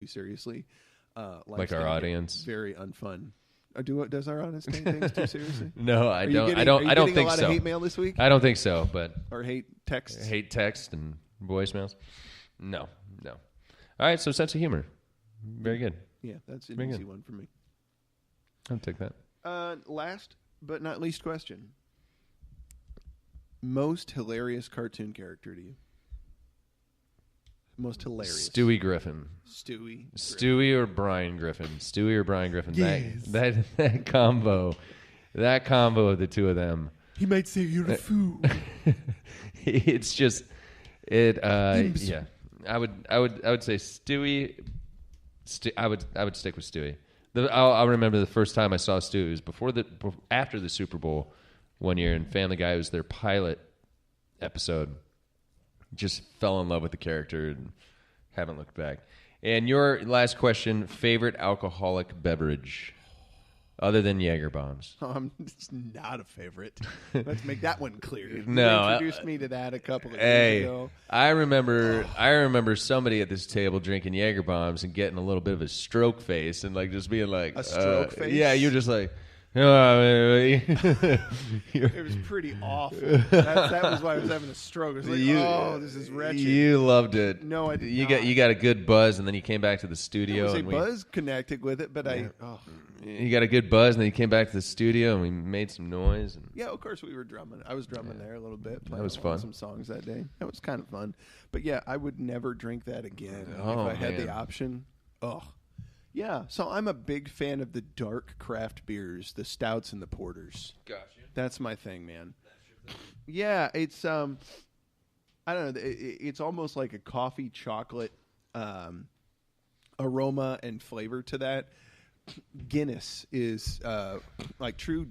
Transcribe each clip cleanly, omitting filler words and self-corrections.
seriously. Like our audience. Very unfun. Does our audience take things too seriously? No, I don't. Getting, I don't. I don't think a lot so. Of hate mail this week? I don't think so. But or hate texts? Hate text and voicemails. No. All right. So sense of humor. Very good. Yeah, that's an Very easy good. one for me. I'll take that. Last but not least question. Most hilarious cartoon character to you? Most hilarious. Stewie Griffin. Stewie or Brian Griffin. Stewie or Brian Griffin. Yes. That combo. That combo of the two of them. He might say you're a fool. It's just yeah. I would say Stewie. I would stick with Stewie. I'll remember the first time I saw Stewie. It was after the Super Bowl one year, and Family Guy was their pilot episode. Just fell in love with the character and haven't looked back. And your last question: favorite alcoholic beverage, other than Jaeger bombs? It's not a favorite. Let's make that one clear. You introduced me to that a couple of years ago. I remember somebody at this table drinking Jaeger bombs and getting a little bit of a stroke face and like just being like a stroke face. Yeah, you're just like. It was pretty awful. That was why I was having a stroke. I was like, this is wretched. You loved it. No, I did you not. You got a good buzz, and then you came back to the studio. There was a buzz connected with it, but you got a good buzz, and then you came back to the studio, and we made some noise. And yeah, of course we were drumming. I was drumming there a little bit. That was fun. Some songs that day. That was kind of fun. But yeah, I would never drink that again if I had the option. Yeah, so I'm a big fan of the dark craft beers, the stouts and the porters. Gotcha. That's my thing, man. Yeah, it's I don't know. It's almost like a coffee chocolate aroma and flavor to that. Guinness is like true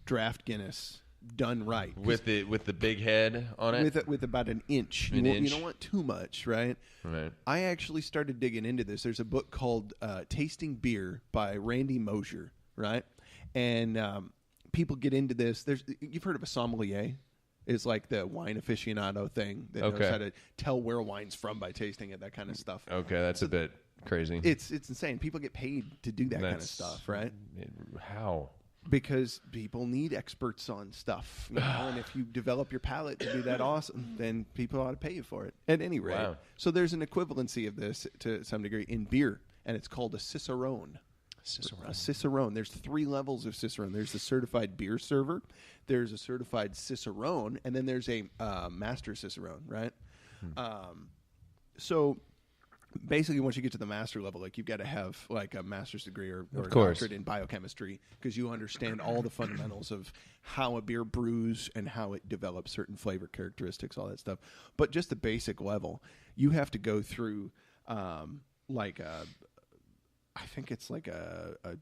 draft Guinness done right with the big head on it, with about an inch. You don't want too much, right? Right. I actually started digging into this. There's a book called Tasting Beer by Randy Mosher, right? And people get into this. You've heard of a sommelier? It's like the wine aficionado thing that knows how to tell where wine's from by tasting it, that kind of stuff. Okay, that's a bit crazy. It's insane. People get paid to do that kind of stuff, right? How? Because people need experts on stuff, and if you develop your palate to do that awesome, then people ought to pay you for it. At any rate, so there's an equivalency of this to some degree in beer, and it's called a cicerone. A cicerone. There's 3 levels of cicerone. There's the certified beer server, there's a certified cicerone, and then there's a master cicerone, right? So basically, once you get to the master level, like you've got to have like a master's degree or a doctorate in biochemistry because you understand all the fundamentals of how a beer brews and how it develops certain flavor characteristics, all that stuff. But just the basic level, you have to go through I think it's like a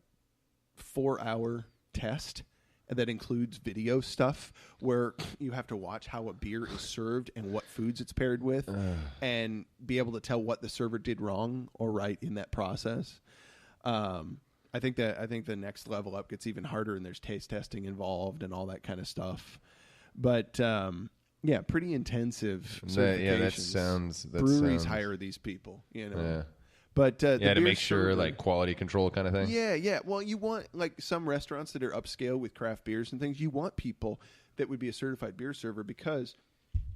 4-hour test that includes video stuff where you have to watch how a beer is served and what foods it's paired with and be able to tell what the server did wrong or right in that process. I think the next level up gets even harder and there's taste testing involved and all that kind of stuff. But yeah, pretty intensive certifications. Breweries hire these people, Yeah. But to make sure, like quality control kind of thing. Yeah. Well, you want like some restaurants that are upscale with craft beers and things. You want people that would be a certified beer server because,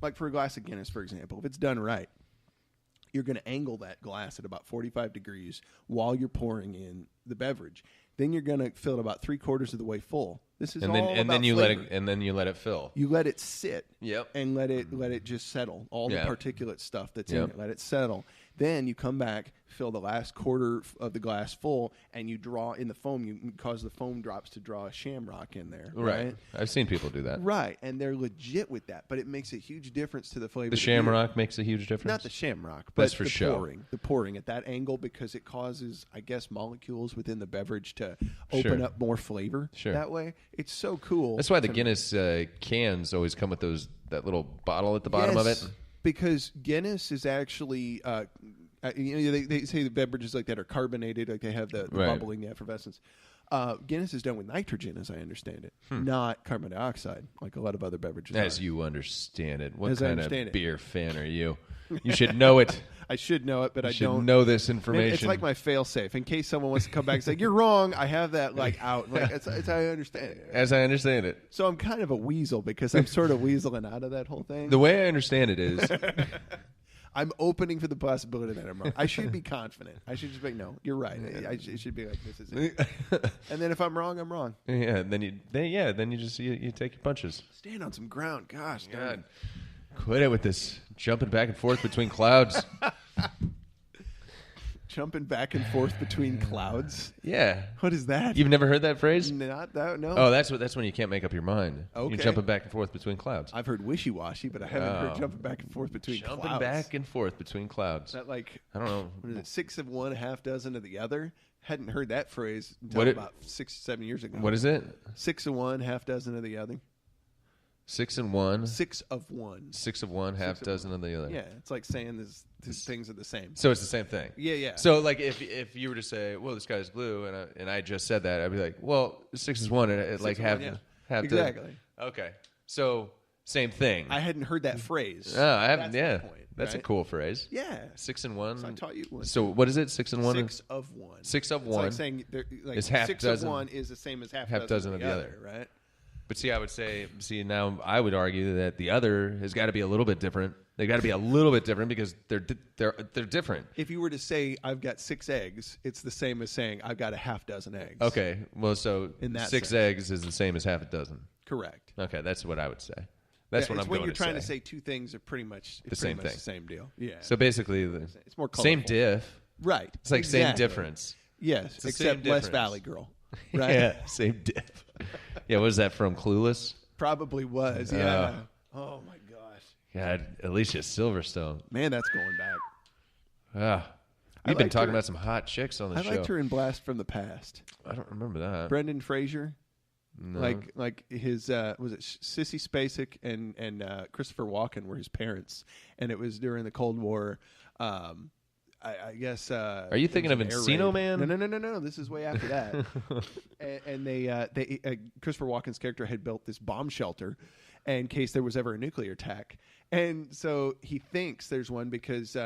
like for a glass of Guinness, for example, if it's done right, you're going to angle that glass at about 45 degrees while you're pouring in the beverage. Then you're going to fill it about 3/4 of the way full. This is and then you flavor. let it fill. You let it sit. Yep. And let it just settle. All the particulate stuff that's in it. Let it settle. Then you come back, fill the last quarter of the glass full, and you draw in the foam. You cause the foam drops to draw a shamrock in there. Right. I've seen people do that. Right, and they're legit with that, but it makes a huge difference to the flavor. The shamrock makes a huge difference. Not the shamrock, but that's for the pouring at that angle because it causes, I guess, molecules within the beverage to open up more flavor. That way, it's so cool. That's why the Guinness cans always come with that little bottle at the bottom of it. Because Guinness is actually They say the beverages like that are carbonated, like they have the Right. bubbling, the effervescence. Guinness is done with nitrogen, as I understand it, not carbon dioxide, like a lot of other beverages. As are. you understand it. What As I kind understand of it. beer fan are you? You should know it. I should know it, but You I should don't know this Man, information. it's like my fail-safe. In case someone wants to come back and say, you're wrong, I have that like out. Like, it's I understand it. As I understand it. So I'm kind of a weasel because I'm sort of weaseling out of that whole thing. The way I understand it is, I'm opening for the possibility that I'm wrong. I should be confident. I should just be like, no, you're right. It should be like, this is it. And then if I'm wrong, I'm wrong. yeah. Then you just you take your punches. Stand on some ground. Gosh, darn it. God, quit it with this jumping back and forth between clouds. Jumping back and forth between clouds. Yeah. What is that? You've never heard that phrase? Not that. No. Oh, that's when you can't make up your mind. Okay. You're jumping back and forth between clouds. I've heard wishy-washy, but I haven't heard jumping back and forth between Jumping clouds. back and forth between clouds. Is that like, I don't know. what is it, 6 of one, half dozen of the other? Hadn't heard that phrase until What about 6 or 7 years ago. What is it? 6 of one, half dozen of the other. 6 and 1. 6 of one. 6 of one, half of dozen of the other. Yeah, it's like saying these things are the same. So it's the same thing. Yeah. So like if you were to say, well, the sky's blue, and I just said that, I'd be like, well, 6 is 1, and it like of half one, yeah. half Exactly. Okay. So same thing. I hadn't heard that phrase. Oh, I haven't. That's my Yeah, point, that's a right? cool phrase. Yeah. 6 and 1. So I taught you one. So what is it? 6 and 1. 6 of one. 6 of It's 1. like saying is half 6 dozen. of one is the same as half Half dozen of the other, right? But see, I would say, now I would argue that the other has got to be a little bit different. They got to be a little bit different because they're different. If you were to say I've got 6 eggs, it's the same as saying I've got a half dozen eggs. Okay, well, so In that 6 sense. eggs is the same as half a dozen. Correct. Okay, that's what I would say. That's what it's I'm when going you're trying to to say two things are pretty much same thing. the same deal. Yeah. So basically, it's more same colorful. diff. Right. It's like same Exactly. difference. Yes, the except same less difference. Valley Girl. Right. Yeah, same diff. Yeah, what is that from? Clueless. Probably was. Yeah. Oh my gosh. God, Alicia Silverstone. Man, that's going back. We've been liked talking her- about some hot chicks on the I show. liked her in Blast from the Past. I don't remember that. Brendan Fraser. No. Like his was it Sissy Spacek and Christopher Walken were his parents, and it was during the Cold War. I guess. Are you thinking of it was an air Encino raid. Man? No. This is way after that. and they Christopher Walken's character had built this bomb shelter in case there was ever a nuclear attack, and so he thinks there's one because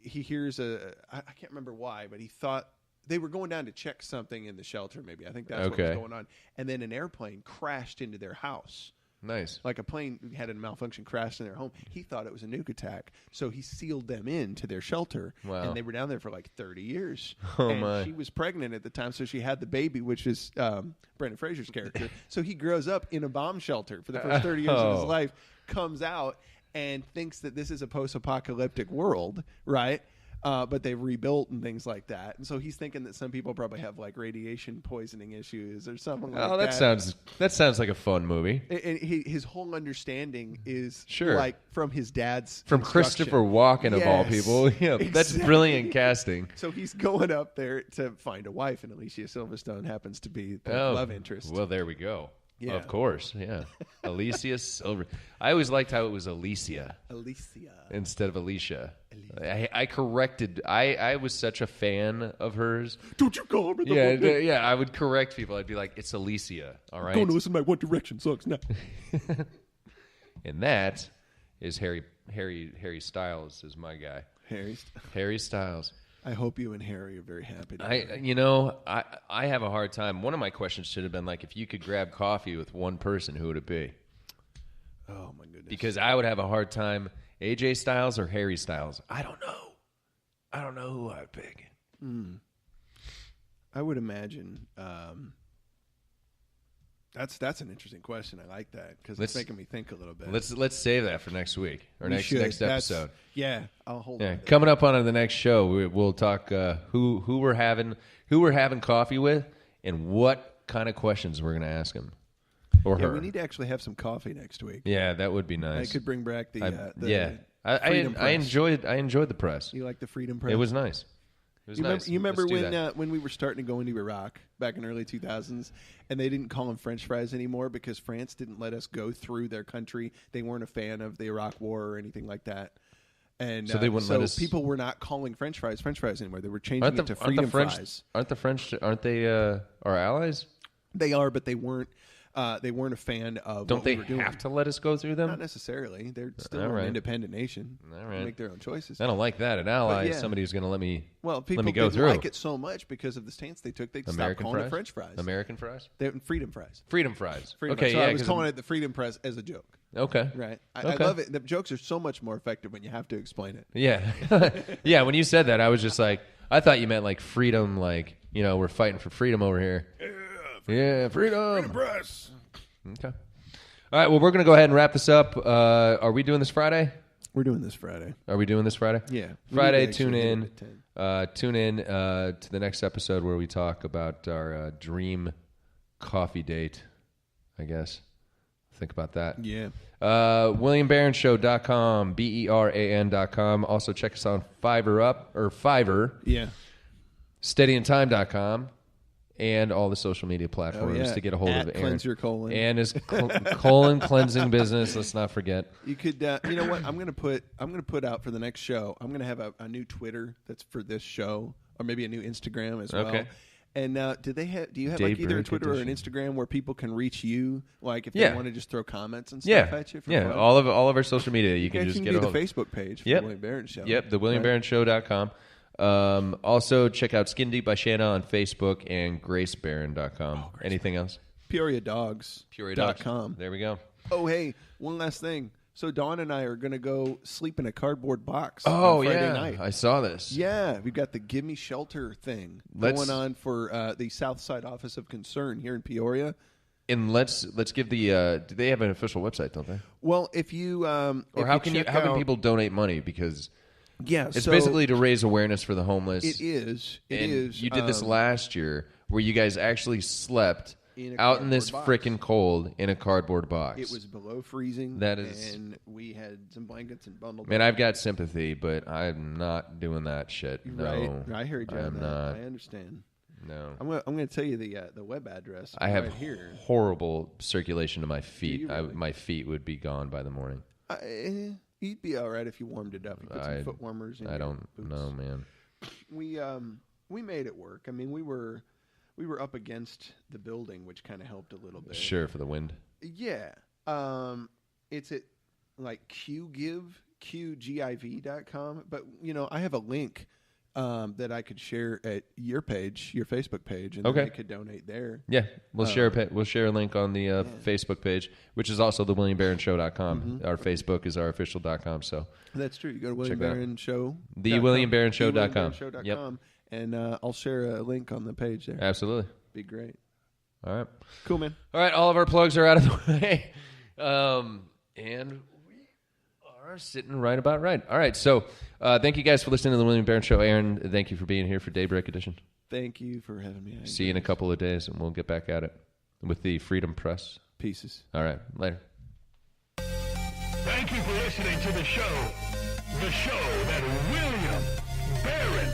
he hears I can't remember why, but he thought they were going down to check something in the shelter. Maybe I think that's what was going on, and then an airplane crashed into their house. Nice. Like a plane had a malfunction, crashed in their home. He thought it was a nuke attack, so he sealed them into their shelter. Wow. And they were down there for like 30 years. Oh, and my. she was pregnant at the time, so she had the baby, which is Brendan Fraser's character. So he grows up in a bomb shelter for the first 30 years of his life, comes out, and thinks that this is a post-apocalyptic world, right? But they've rebuilt and things like that. And so he's thinking that some people probably have like radiation poisoning issues or something like that. Oh, that sounds like a fun movie. And his whole understanding is Sure. like from his dad's From instruction. Christopher Walken, of all Yes, people. Yeah, that's exactly. brilliant casting. So he's going up there to find a wife, and Alicia Silverstone happens to be the love interest. Well, there we go. Yeah. Of course, yeah. Alicia Silver. I always liked how it was Alicia Alicia. instead of Alicia. I corrected. I was such a fan of hers. Don't you call her the Yeah, woman? yeah. I would correct people. I'd be like, "It's Alicia." All right. Going to listen to my One Direction songs now. And that is Harry Styles is my guy. Harry Styles. I hope you and Harry are very happy. I have a hard time. One of my questions should have been like, if you could grab coffee with one person, who would it be? Oh my goodness. Because I would have a hard time. AJ Styles or Harry Styles? I don't know who I'd pick. I would imagine. That's an interesting question. I like that because it's making me think a little bit. Let's save that for next week or We next should. episode. Yeah, I'll hold. Yeah, on to coming up on the next show, we'll talk who we're having coffee with and what kind of questions we're going to ask him or that. Yeah, her. we need to actually have some coffee next week. Yeah, that would be I nice. could bring back the I Press. enjoyed the press. You like the Freedom Press? It was nice. It was nice. You remember Let's do that. when we were starting to go into Iraq back in early 2000s, and they didn't call them French fries anymore because France didn't let us go through their country. They weren't a fan of the Iraq War or anything like that. And so they wouldn't let us. People were not calling French fries anymore. They were changing it to aren't freedom the French, fries. Aren't the French? Aren't they our allies? They are, but they weren't. They weren't a fan of. Don't what they we were doing. have to let us go through them? Not necessarily. They're still All right. an independent nation. All right. They make their own choices. I don't like that. An ally But is somebody who's going to let me. Well, people let me go didn't through. like it so much because of the stance they took. They stopped American calling fries? it French fries. American fries. They freedom fries. Freedom fries. Freedom Okay, fries. So yeah. I was calling it the freedom fries as a joke. Okay. Right. I Okay. love it. The jokes are so much more effective when you have to explain it. Yeah. Yeah. When you said that, I was just like, I thought you meant like freedom, like we're fighting for freedom over here. Yeah, freedom. Freedom press. Okay. All right. Well, we're going to go ahead and wrap this up. Are we doing this Friday? We're doing this Friday. Are we doing this Friday? Yeah. Friday, tune in. Tune in to the next episode where we talk about our dream coffee date, I guess. Think about that. Yeah. WilliamBarronShow.com, BERAN.com. Also check us on Fiverr. Yeah. SteadyInTime.com. And all the social media platforms to get a hold of Aaron. Cleanse your colon. And his colon cleansing business. Let's not forget. You could, you know what? I'm gonna put out for the next show. I'm gonna have a new Twitter that's for this show, or maybe a new Instagram as well. Okay. And do you have like either a Daybreak Twitter or an edition. Instagram where people can reach you, like if they want to just throw comments and stuff Yeah. at you? For Yeah. fun? All of our social media. You can just get do a hold the Facebook page for Yep. the William Barron Show. Yep, the WilliamBarronShow.com. Also, check out Skin Deep by Shanna on Facebook and GraceBarron.com. Anything else? PeoriaDogs.com. There we go. Oh, hey, one last thing. So Dawn and I are going to go sleep in a cardboard box Oh, on Friday yeah. night. I saw this. Yeah, we've got the Give Me Shelter thing going on for the Southside Office of Concern here in Peoria. And let's give the do they have an official website, don't they? Well, if you Or how can people donate money, because it's basically to raise awareness for the homeless. It is. You did this last year where you guys actually slept in out in this box. freaking cold in a cardboard box. It was below freezing. That is, and we had some blankets and bundled. Man, I've got sympathy, but I'm not doing that shit. No, right. I heard you. I'm not. I understand. No, I'm going to tell you the web address. I have right here. horrible circulation to my feet. you really? My feet would be gone by the morning. You'd be all right if you warmed it up. You put some foot warmers in. I don't know, man. We made it work. I mean, we were up against the building, which kind of helped a little bit. Sure, for the wind. Yeah. It's at like QGIV.com. But I have a link that I could share at your page, your Facebook page, and then they could donate there. Yeah, we'll share a link on the Facebook page, which is also the WilliamBarronShow.com. Mm-hmm. Our Facebook is our official.com. So that's true. You go to William Barron Show. TheWilliamBarronShow.com. Yep. And I'll share a link on the page there. Absolutely. Be great. All right. Cool, man. All right, all of our plugs are out of the way. And we are sitting right about right. All right, so thank you guys for listening to the William Barron Show. Aaron, thank you for being here for Daybreak Edition. Thank you for having me. See you in a couple of days, and we'll get back at it with the Freedom Press. Pieces. All right, later. Thank you for listening to the show that William Barron